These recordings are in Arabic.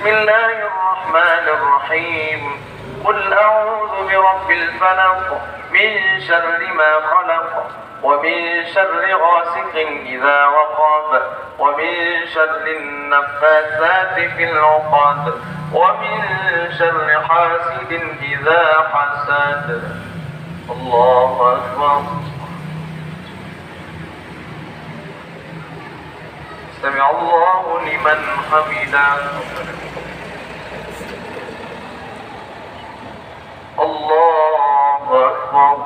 بسم الله الرحمن الرحيم قل أعوذ برب الفلق من شر ما خلق ومن شر غاسق إذا وقب ومن شر النفاثات في العقد ومن شر حاسد إذا حسد. الله أكبر. سمع الله لمن حمده. الله أكبر.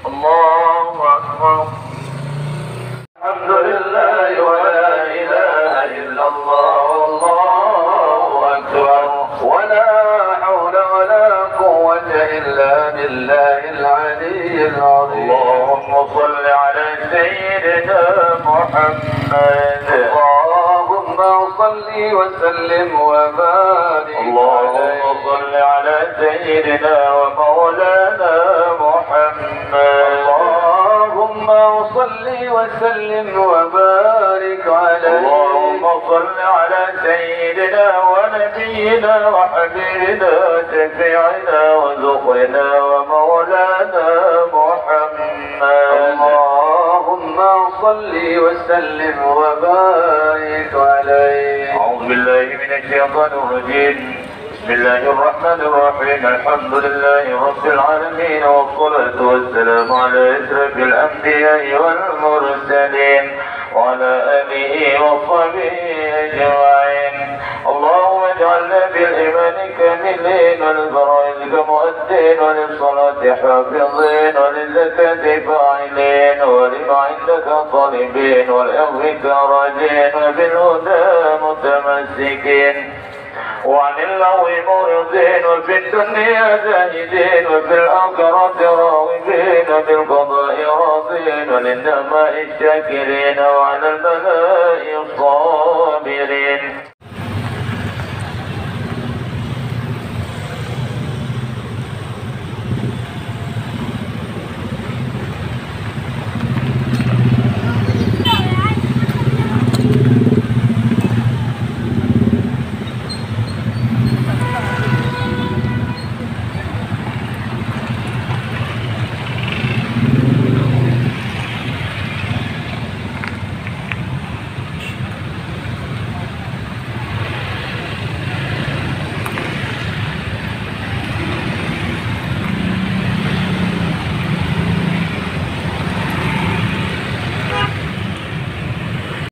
الله أكبر. الحمد لله ولا إله إلا الله والله أكبر ولا حول ولا قوة إلا بالله العلي العظيم. اللهم صل على سيدنا محمد. اللهم صل وسلم وبارك. اللهم صل على سيدنا ومولانا محمد. اللهم صل وسلم وبارك عليه. اللهم صل على سيدنا ونبينا وحبيبنا شفيعنا وذخرنا ومولانا محمد. اللهم صل وسلم وبارك عليه. أعوذ بالله من الشيطان الرجيم. بسم الله الرحمن الرحيم. الحمد لله رب العالمين والصلاة والسلام على أشرف الأنبياء والمرسلين وعلى آله وصحبه أجمعين. اللهم اجعلنا بالإيمان كاملين وللفرائض مؤدين وللصلاة حافظين وللزكاة فاعلين ولما عندك طالبين ولأرضك راجين وبالهدى متمسكين وعن الله معرضين وفي الدنيا زاهدين وفي الآخرة راغبين وبالقضاء راضين وللنعماء الشاكرين وعلى البلاء الصابرين.